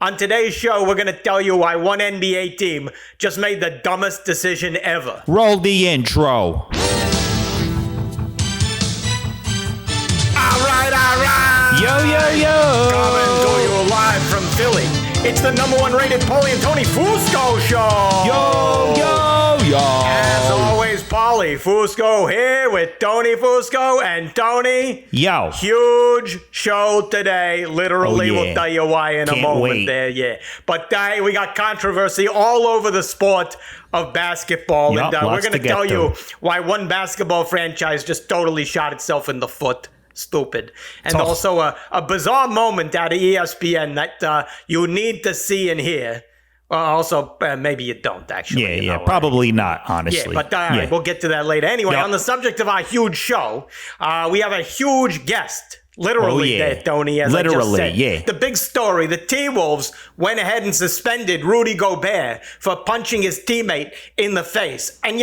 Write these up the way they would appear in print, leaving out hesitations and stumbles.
On today's show, we're going to tell you why one NBA team just made the dumbest decision ever. Roll the intro. All right. Yo. Coming to you live from Philly. It's the number one rated Paulie Tony Fusco Show. Yo. As always, Paulie Fusco here with Tony Fusco and Tony. Yo. Huge show today. Literally, we'll tell you why in a moment wait. there. Yeah. But we got controversy all over the sport of basketball. Yep, and we're lots going to to tell get you to. why one basketball franchise just totally shot itself in the foot. Stupid. And Tough. also a bizarre moment out of ESPN that you need to see and hear. Also, maybe you don't, actually. Yeah, probably not, honestly. Yeah, but all right, we'll get to that later. Anyway, on the subject of our huge show, we have a huge guest. Literally, there, Tony, as I just said. Yeah. The big story, the T-Wolves went ahead and suspended Rudy Gobert for punching his teammate in the face. And,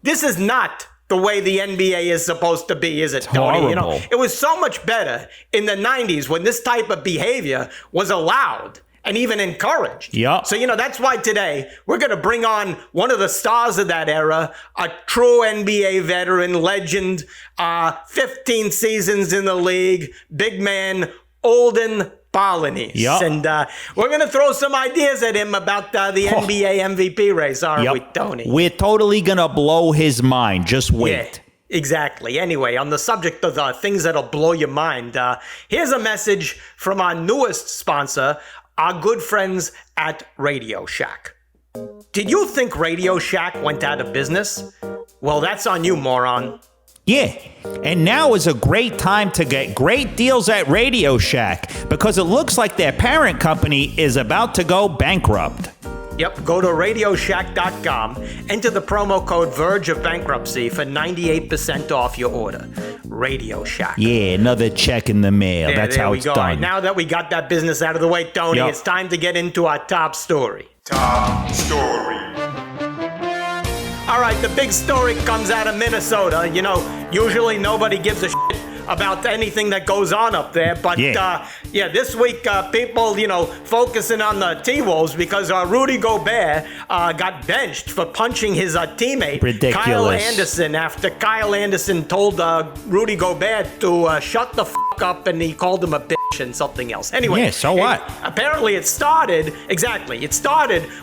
this is not the way the NBA is supposed to be, is it, Tony? Horrible. It was so much better in the 90s when this type of behavior was allowed and even encouraged. Yep. So, that's why today we're going to bring on one of the stars of that era, a true NBA veteran, legend, 15 seasons in the league, big man, Olden Polynice. Yep. And we're going to throw some ideas at him about the NBA MVP race, aren't we, Tony? We're totally going to blow his mind. Just wait. Yeah, exactly. Anyway, on the subject of things that'll blow your mind, here's a message from our newest sponsor, our good friends at Radio Shack. Did you think Radio Shack went out of business? Well, that's on you, moron. Yeah, and now is a great time to get great deals at Radio Shack because it looks like their parent company is about to go bankrupt. Yep, go to RadioShack.com, enter the promo code Verge of Bankruptcy for 98% off your order. Radio Shack. Yeah, another check in the mail. That's how it's done. done. All right, now that we got that business out of the way, Tony, Yep. it's time to get into our top story. Top story. All right, the big story comes out of Minnesota. Usually nobody gives a shit about anything that goes on up there. But, this week, people, focusing on the T-Wolves because Rudy Gobert got benched for punching his teammate, Ridiculous. Kyle Anderson, after Kyle Anderson told Rudy Gobert to shut the fuck up, and he called him a bitch and something else. Anyway. Yeah, so what? Apparently it started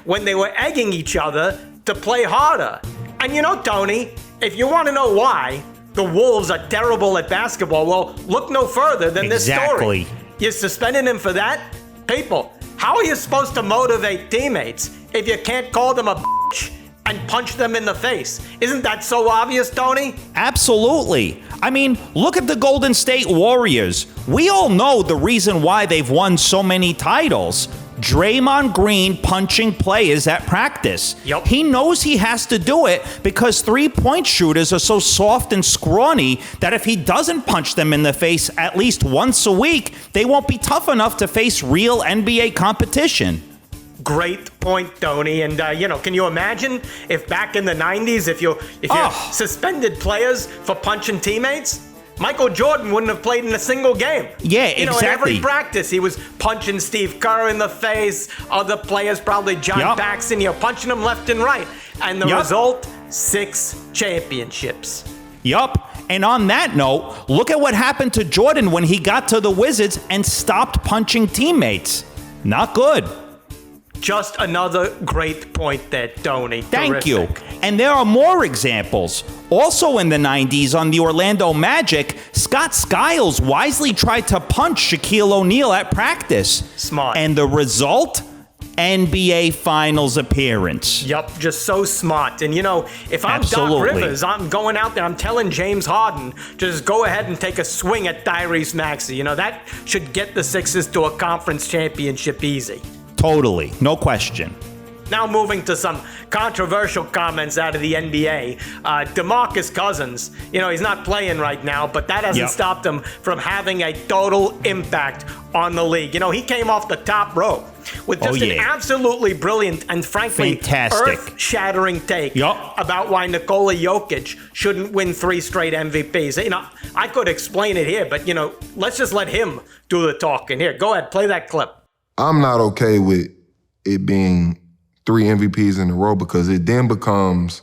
when they were egging each other to play harder. And Tony, if you want to know why the Wolves are terrible at basketball, well, look no further than this story. Exactly. You're suspending him for that? People, how are you supposed to motivate teammates if you can't call them a bitch and punch them in the face? Isn't that so obvious, Tony? Absolutely. I mean, look at the Golden State Warriors. We all know the reason why they've won so many titles. Draymond Green punching players at practice. Yep. He knows he has to do it because three-point shooters are so soft and scrawny that if he doesn't punch them in the face at least once a week, they won't be tough enough to face real NBA competition. Great point, Tony. And, can you imagine if back in the 90s, if you suspended players for punching teammates? Michael Jordan wouldn't have played in a single game. Yeah, In exactly. every practice, he was punching Steve Kerr in the face. Other players, probably John Paxson, punching them left and right. And the result, 6 championships. Yup. And on that note, look at what happened to Jordan when he got to the Wizards and stopped punching teammates. Not good. Just another great point there, Tony. Thank you. Terrific. And there are more examples. Also in the 90s on the Orlando Magic, Scott Skiles wisely tried to punch Shaquille O'Neal at practice. Smart. And the result? NBA Finals appearance. Yup, just so smart. And if I'm Absolutely. Doc Rivers, I'm going out there, I'm telling James Harden, just go ahead and take a swing at Tyrese Maxey. That should get the Sixers to a conference championship easy. Totally. No question. Now moving to some controversial comments out of the NBA. DeMarcus Cousins, he's not playing right now, but that hasn't stopped him from having a total impact on the league. He came off the top rope with just an absolutely brilliant and frankly earth-shattering take about why Nikola Jokic shouldn't win 3 straight MVPs. I could explain it here, but let's just let him do the talking. Here, go ahead, play that clip. I'm not okay with it being 3 MVPs in a row because it then becomes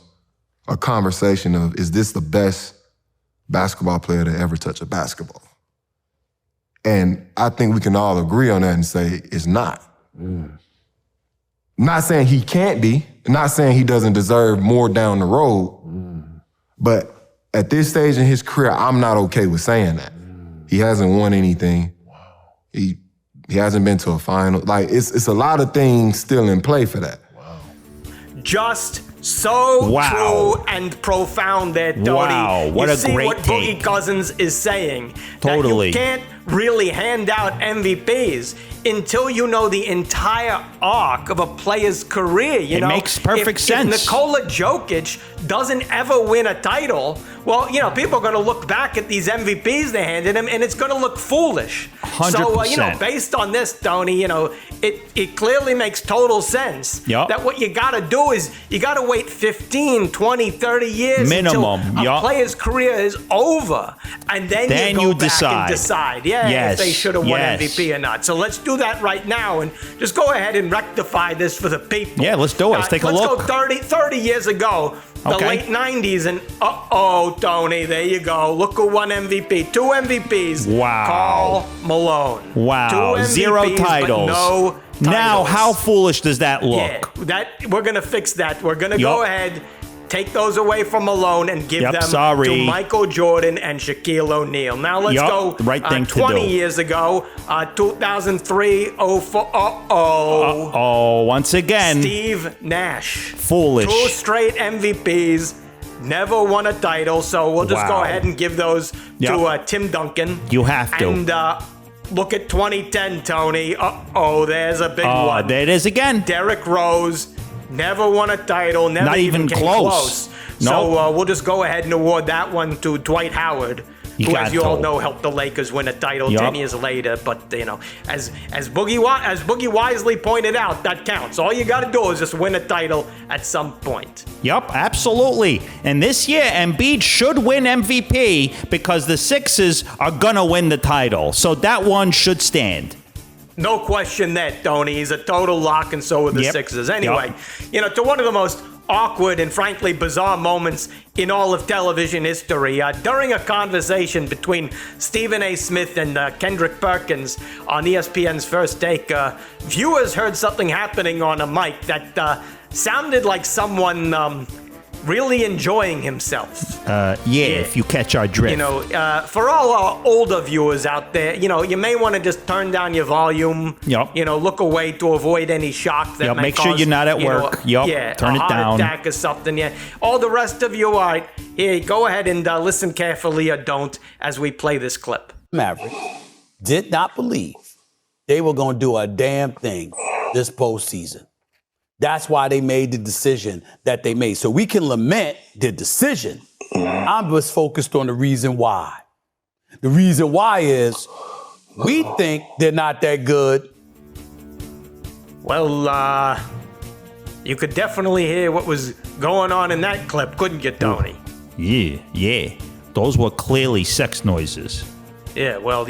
a conversation of, is this the best basketball player to ever touch a basketball? And I think we can all agree on that and say it's not. Not saying he can't be, not saying he doesn't deserve more down the road, but at this stage in his career, I'm not okay with saying that. He hasn't won anything. He hasn't been to a final. Like, it's a lot of things still in play for that. Just so true and profound there, Tony. Wow, what you a see great what take. Boogie Cousins is saying. Totally. That you can't really hand out MVPs until you know the entire arc of a player's career. You know, makes perfect sense. If Nikola Jokic doesn't ever win a title, well, people are going to look back at these MVPs they handed him, and it's going to look foolish. 100%. So, based on this, Tony, it clearly makes total sense that what you got to do is you got to wait 15, 20, 30 years minimum until a player's career is over, and then you go back and decide, if they should have won MVP or not. So let's do that right now and just go ahead and rectify this for the people. Yeah, let's do it. Let's take a look. Let's go 30 years ago, the late 90s, and Tony, there you go. Look who won MVP. 2 MVPs. Wow. Karl Malone. Wow. 2 MVPs, 0 titles. But no titles. Now, how foolish does that look? Yeah, we're going to fix that. We're going to go ahead, take those away from Malone and give them to Michael Jordan and Shaquille O'Neal. Now let's go right thing 20 years ago, 2003, 04, once again. Steve Nash. Foolish. 2 straight MVPs, never won a title, so we'll just go ahead and give those to Tim Duncan. You have to. And look at 2010, Tony. There's a big one. There it is again. Derrick Rose. Never won a title, never even came close. Nope. So we'll just go ahead and award that one to Dwight Howard, who, as you all know, helped the Lakers win a title 10 years later. But, as Boogie wisely pointed out, that counts. All you got to do is just win a title at some point. Yep, absolutely. And this year, Embiid should win MVP because the Sixers are going to win the title. So that one should stand. No question that, Tony. He's a total lock, and so are the Sixers. Anyway, to one of the most awkward and frankly bizarre moments in all of television history, during a conversation between Stephen A. Smith and Kendrick Perkins on ESPN's First Take, viewers heard something happening on a mic that sounded like someone really enjoying himself. If you catch our drift. For all our older viewers out there, you may want to just turn down your volume. Look away to avoid any shock that may make cause, sure you're not at work. Turn it down. A heart attack or something. All the rest of you, all right, here, go ahead and listen carefully or don't as we play this clip. Mavericks did not believe they were going to do a damn thing this postseason. That's why they made the decision that they made. So we can lament the decision. I'm just focused on the reason why. The reason why is we think they're not that good. Well, you could definitely hear what was going on in that clip, couldn't you, Tony? Yeah. Those were clearly sex noises. Yeah, well,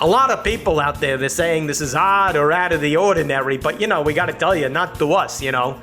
a lot of people out there, they're saying this is odd or out of the ordinary, but, we got to tell you, not to us, No,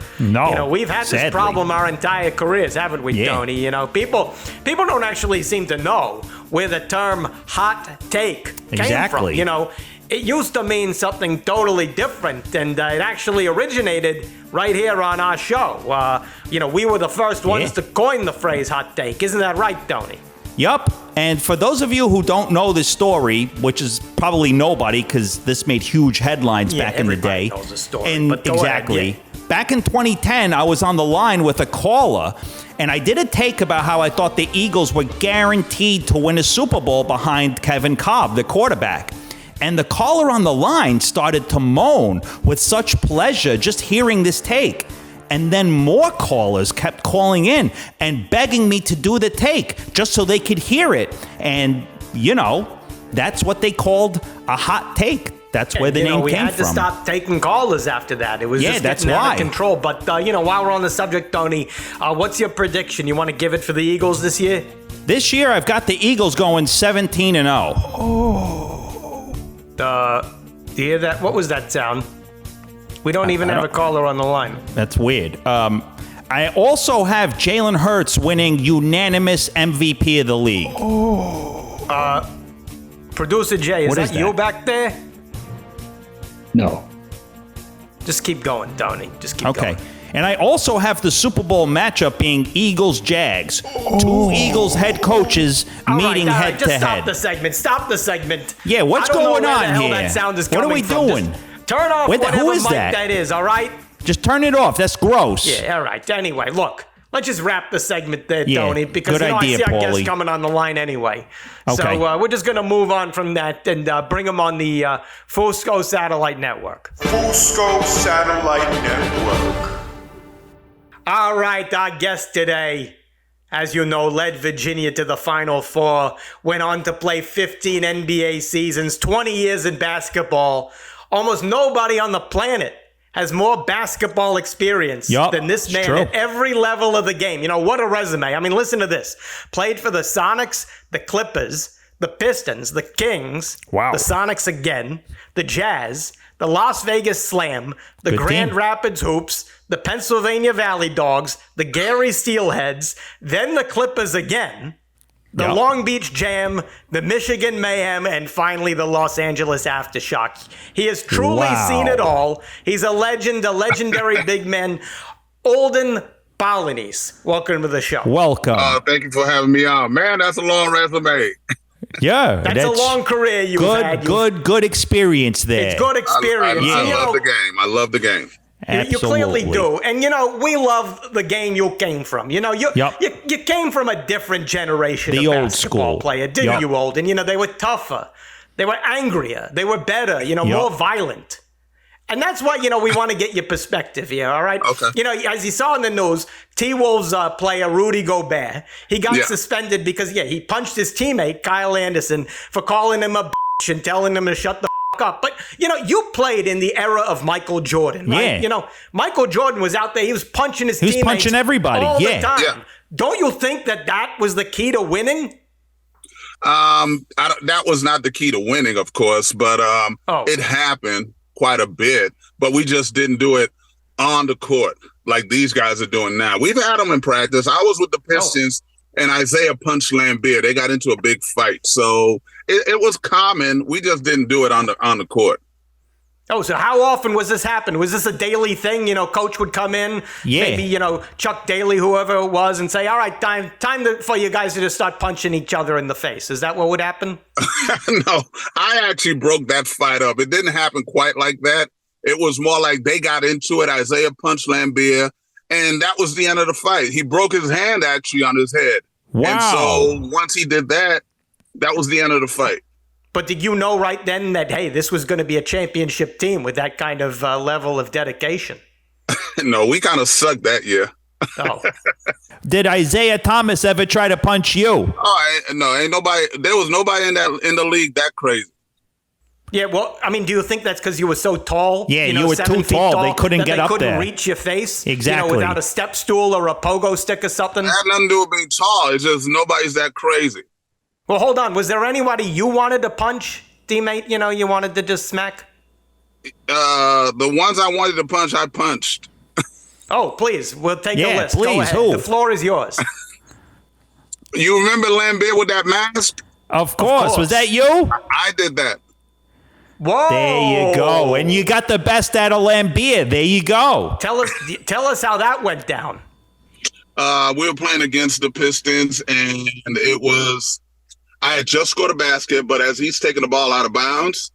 we've had this problem our entire careers, haven't we, Tony? People don't actually seem to know where the term hot take came from. It used to mean something totally different, and it actually originated right here on our show. We were the first ones to coin the phrase hot take. Isn't that right, Tony? Yup. And for those of you who don't know this story, which is probably nobody because this made huge headlines back in the day. Knows the story, and but exactly. Back in 2010, I was on the line with a caller, and I did a take about how I thought the Eagles were guaranteed to win a Super Bowl behind Kevin Cobb, the quarterback. And the caller on the line started to moan with such pleasure just hearing this take. And then more callers kept calling in and begging me to do the take just so they could hear it. And, that's what they called a hot take. That's where the name came from. We had to stop taking callers after that. It was just getting out of control. But, while we're on the subject, Tony, what's your prediction? You want to give it for the Eagles this year? This year, I've got the Eagles going 17-0. Do you hear that? What was that sound? We don't even have a caller on the line. That's weird. I also have Jalen Hurts winning unanimous MVP of the league. Producer Jay, is that you back there? No. Just keep going, Tony. Just keep going. Okay. And I also have the Super Bowl matchup being Eagles-Jags. Two Eagles head coaches meeting head to just head. stop the segment. Stop the segment. Yeah, what's going on here? That sound is what are we coming from. doing? Just turn off whatever who is mic that? that is, all right? Just turn it off. That's gross. Yeah, all right. Anyway, look. Let's just wrap the segment there, Yeah, Tony, because good I idea, see our guest Paulie. coming on the line anyway. Okay. So we're just going to move on from that and bring him on the Fusco Satellite Network. Fusco Satellite Network. All right, our guest today, as you know, led Virginia to the Final Four, went on to play 15 NBA seasons, 20 years in basketball. Almost nobody on the planet has more basketball experience than this man at every level of the game. You know, what a resume. I mean, listen to this. Played for the Sonics, the Clippers, the Pistons, the Kings, the Sonics again, the Jazz, the Las Vegas Slam, the Grand Rapids Hoops, the Pennsylvania Valley Dogs, the Gary Steelheads, then the Clippers again, the Long Beach Jam, the Michigan Mayhem, and finally the Los Angeles Aftershock. He has truly seen it all. He's a legend, a legendary big man. Olden Polynice, welcome to the show. Welcome. Thank you for having me on. Man, that's a long resume. Yeah. That's a long career you've had. Good experience there. It's good experience. I love the game. I love the game. You clearly do. And, you know, we love the game you came from. You know, you came from a different generation of basketball player, didn't you, Olden? You know, they were tougher. They were angrier. They were better, you know, more violent. And that's why, you know, we want to get your perspective here, all right? Okay. You know, as you saw in the news, T-Wolves player Rudy Gobert, he got suspended because, he punched his teammate, Kyle Anderson, for calling him a bitch and telling him to shut the up. But, you know, you played in the era of Michael Jordan, right? Yeah. You know, Michael Jordan was out there. He was punching his teammates. He was punching everybody. All the time. Yeah. Don't you think that was the key to winning? That was not the key to winning, of course, but it happened quite a bit. But we just didn't do it on the court like these guys are doing now. We've had them in practice. I was with the Pistons. And Isaiah punched Lambeer. They got into a big fight. So it was common. We just didn't do it on the court. Oh, so how often was this happen? Was this a daily thing? You know, coach would come in, maybe, you know, Chuck Daly, whoever it was, and say, all right, time for you guys to just start punching each other in the face. Is that what would happen? No, I actually broke that fight up. It didn't happen quite like that. It was more like they got into it. Isaiah punched Lambeer. And that was the end of the fight. He broke his hand actually on his head. Wow. And so once he did that, that was the end of the fight. But did you know right then that, hey, this was going to be a championship team with that kind of level of dedication? No, we kind of sucked that year. Oh. Did Isaiah Thomas ever try to punch you? Oh, ain't nobody. There was nobody in the league that crazy. Yeah, well, I mean, do you think that's because you were so tall? Yeah, you were too tall. They couldn't get up there. They couldn't reach your face? Exactly. You know, without a step stool or a pogo stick or something? It had nothing to do with being tall. It's just nobody's that crazy. Well, hold on. Was there anybody you wanted to punch, teammate? You know, you wanted to just smack? The ones I wanted to punch, I punched. Oh, please. We'll take a list. Please, go ahead. who? The floor is yours. You remember Lambeer with that mask? Of course. Was that you? I did that. Whoa! There you go. And you got the best out of Lambeer. There you go. Tell us how that went down. We were playing against the Pistons, and I had just scored a basket, but as he's taking the ball out of bounds,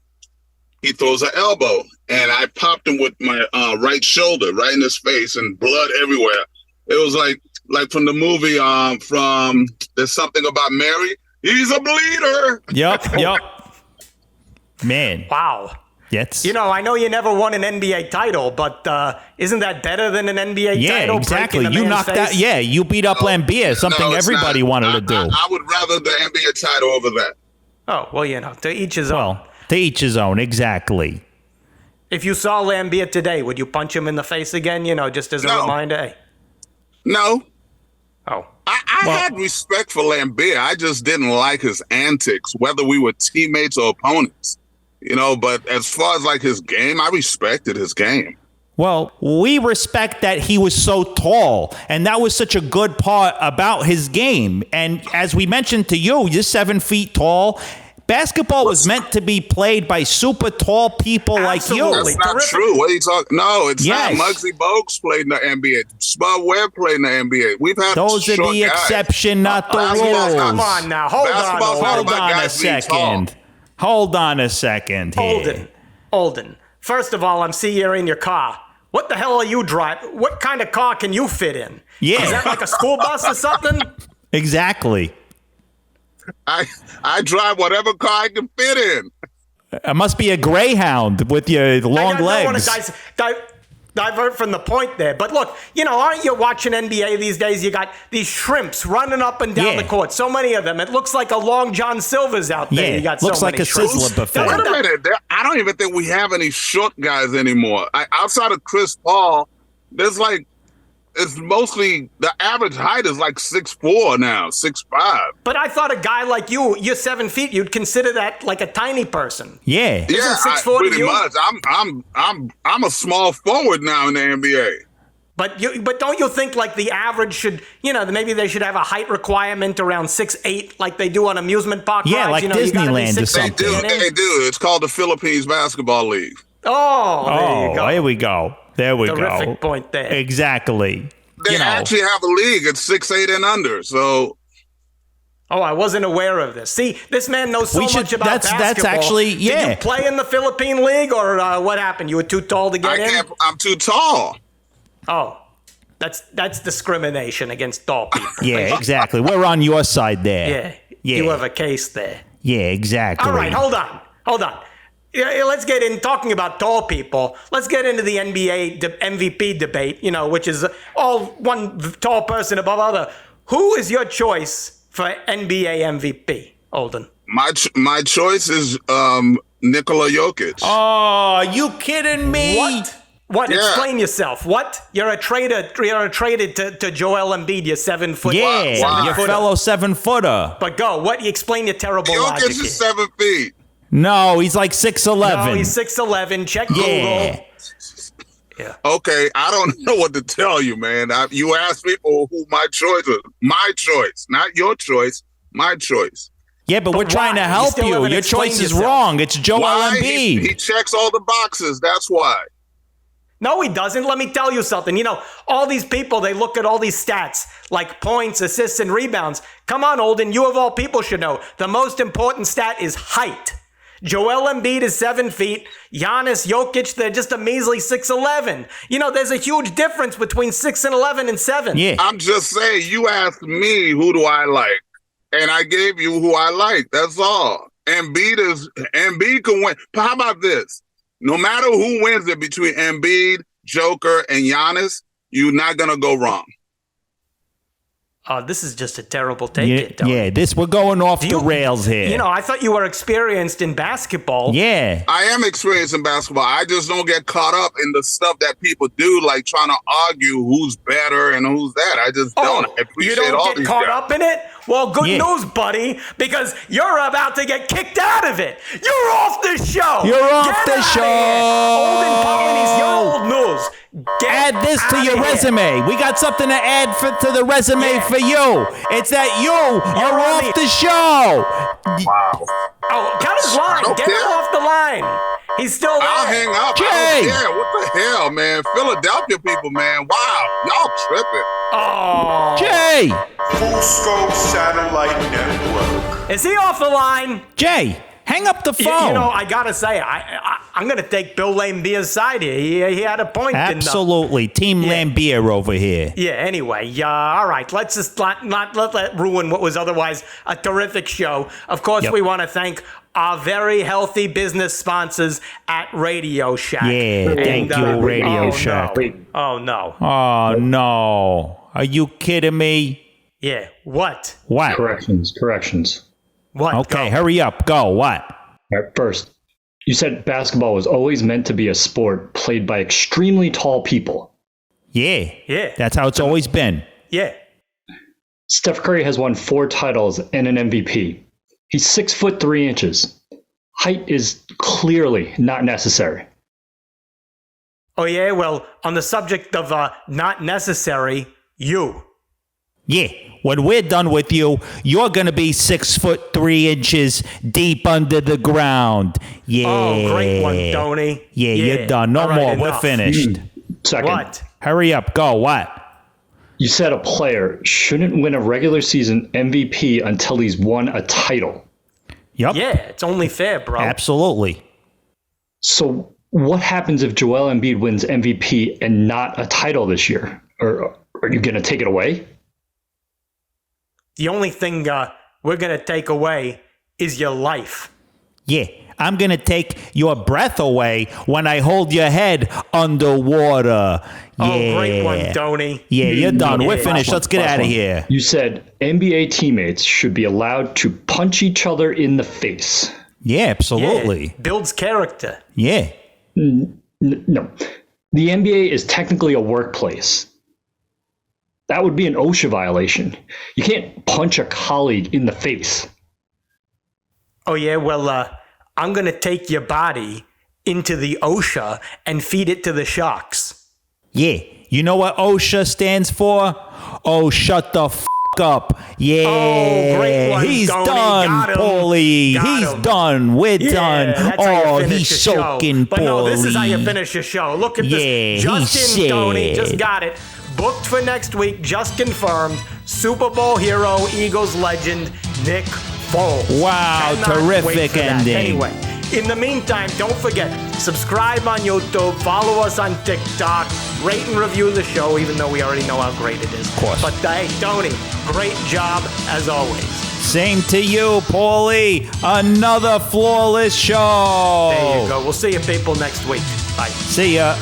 he throws an elbow, and I popped him with my right shoulder, right in his face, and blood everywhere. It was like from the movie, from There's Something About Mary. He's a bleeder. Yep. Man. Wow. Yes. You know, I know you never won an NBA title, but isn't that better than an NBA title? Yeah, exactly. You knocked face? out. Yeah, you beat up Lambeer, something everybody wanted to do. I would rather the NBA title over that. Oh, well, you know, to each his own. Well, to each his own, exactly. If you saw Lambeer today, would you punch him in the face again? You know, just as a reminder? Hey. No. Oh. I had respect for Lambeer. I just didn't like his antics, whether we were teammates or opponents. But as far as like his game, I respected his game. Well, we respect that he was so tall, and that was such a good part about his game. And as we mentioned to you, you're 7 feet tall. Basketball was meant to be played by super tall people like you. That's not true. What are you talking? No, it's Yes. not. Muggsy Bogues played in the NBA. Spud Webb played in the NBA. We've had Those are short the guys. exception, not the Basketball's not- rules. Come on now, hold Basketball's on. not Hold about on a guys being tall. second. Hold on a second here. Olden. First of all, I'm seeing you're in your car. What the hell are you driving? What kind of car can you fit in? Yeah. Is that like a school bus or something? Exactly. I drive whatever car I can fit in. It must be a Greyhound with your long I don't want legs. to divert from the point there. But look, aren't you watching NBA these days? You got these shrimps running up and down Yeah. the court. So many of them. It looks like a long John Silver's out there. Yeah, You got looks so like many a shrimps. Sizzler buffet. Wait a minute. I don't even think we have any short guys anymore. Outside of Chris Paul, there's it's mostly the average height is like 6'4" now, 6'5". But I thought a guy like you're 7 feet. You'd consider that like a tiny person. Yeah. Yeah, 6'4" to pretty you? much. I'm a small forward now in the NBA. But don't you think like the average should, maybe they should have a height requirement around 6'8", like they do on amusement park Yeah, rides? like you gotta be Disneyland or 6'8" something. to get in? They do. It's called the Philippines Basketball League. Oh, there you go. Here we go. There we go. Terrific point there. Exactly. They actually have a league at 6'8" and under. So Oh, I wasn't aware of this. See, this man knows so much about basketball. That's actually, yeah. Did you play in the Philippine League, or what happened? You were too tall to get in? I'm too tall. Oh, that's discrimination against tall people. Yeah, exactly. We're on your side there. Yeah, Yeah. you have a case there. Yeah, exactly. All right, hold on. Yeah, let's get in talking about tall people. Let's get into the NBA MVP debate, which is all one tall person above other. Who is your choice for NBA MVP, Olden? My choice is Nikola Jokic. Oh, are you kidding me? What? Yeah. Explain yourself. What? You're a traitor. You're a traitor to Joel Embiid. You're 7 foot. Yeah, Wow. your fellow 7-footer. But go. What? Explain your terrible logic. Jokic here. is 7 feet. No, he's like 6'11". No, he's 6'11". Check Yeah. Google. Yeah. Okay, I don't know what to tell you, man. You asked me who my choice is. My choice, not your choice. My choice. Yeah, but we're trying to why? You help still you. haven't Your choice explained is yourself. wrong. It's Joel Why? Embiid. He checks all the boxes. That's why. No, he doesn't. Let me tell you something. All these people, they look at all these stats like points, assists, and rebounds. Come on, Olden. You of all people should know. The most important stat is height. Joel Embiid is 7 feet. Giannis, Jokic, they're just a measly 6'11". There's a huge difference between 6'11" and 7. Yeah. I'm just saying, you asked me who do I like, and I gave you who I like. That's all. Embiid can win. How about this? No matter who wins it between Embiid, Joker, and Giannis, you're not gonna go wrong. This is just a terrible take. We're going off the rails here. I thought you were experienced in basketball. Yeah. I am experienced in basketball. I just don't get caught up in the stuff that people do, like trying to argue who's better and who's that. I just don't. I appreciate you don't all get these caught guys. up in it? Well, good Yeah. news, buddy, because you're about to get kicked out of it. You're off the show. You're off Get the outta show. here. Olden Polynice, you're old news. Get Add this to outta your here. resume. We got something to add to the resume for you. It's that you're on off the- the show. Wow. Oh, cut his line. don't Get him care. off the line. He's still there. I'll hang up. Jay! I don't care. What the hell, man? Philadelphia people, man. Wow. Y'all tripping. Oh. Jay. Fusco Satellite Network. Is he off the line? Jay, hang up the You phone. know, I gotta say, I'm gonna take Bill Lambia's side here. He had a point. Absolutely. Team Lambier over here. Yeah, anyway, all right, let's just not let that ruin what was otherwise a terrific show. Of course, Yep. we want to thank our very healthy business sponsors at Radio Shack. Yeah, thank you, Radio Shack. Oh, no. Oh, no. Are you kidding me? Yeah, what? What? Corrections. What? Okay, Go. hurry up. Go. What? All right, first, you said basketball was always meant to be a sport played by extremely tall people. Yeah. Yeah. That's how it's always been. Yeah. Steph Curry has won 4 titles and an MVP. He's 6'3". Height is clearly not necessary. Oh, yeah? Well, on the subject of not necessary, you. Yeah, when we're done with you, you're going to be 6'3" deep under the ground. Yeah. Oh, great one, Tony. Yeah, you're done. No All right, more. We're enough. finished. Second, What? Hurry up. Go. What? you said a player shouldn't win a regular season MVP until he's won a title. Yep. Yeah, it's only fair, bro. Absolutely. So what happens if Joel Embiid wins MVP and not a title this year? Or are you going to take it away? The only thing we're going to take away is your life. Yeah. I'm going to take your breath away when I hold your head underwater. Yeah. Oh, great one, Tony. Yeah, you're done. We're Yeah. finished. Let's get out of here. You said NBA teammates should be allowed to punch each other in the face. Yeah, absolutely. Yeah, builds character. Yeah. No. The NBA is technically a workplace. That would be an OSHA violation. You can't punch a colleague in the face. Oh, yeah? Well, I'm going to take your body into the OSHA and feed it to the sharks. Yeah. You know what OSHA stands for? Oh, shut the f*** up. Yeah. Oh, great one, He's Tony. done, Got him. Paulie. Got He's him. done. We're Yeah, done. that's how you Oh, finish he's the show. soaking, But no, this is how you Paulie. finish your show. Look at Yeah, this. Just he in, Tony. said. Just got it. Booked for next week. Just confirmed. Super Bowl hero, Eagles legend, Nick Foles. Wow, Cannot terrific wait for that. ending. Anyway, in the meantime, don't forget, subscribe on YouTube, follow us on TikTok, rate and review the show, even though we already know how great it is. Of course. But hey, Tony, great job as always. Same to you, Paulie. Another flawless show. There you go. We'll see you people next week. Bye. See ya.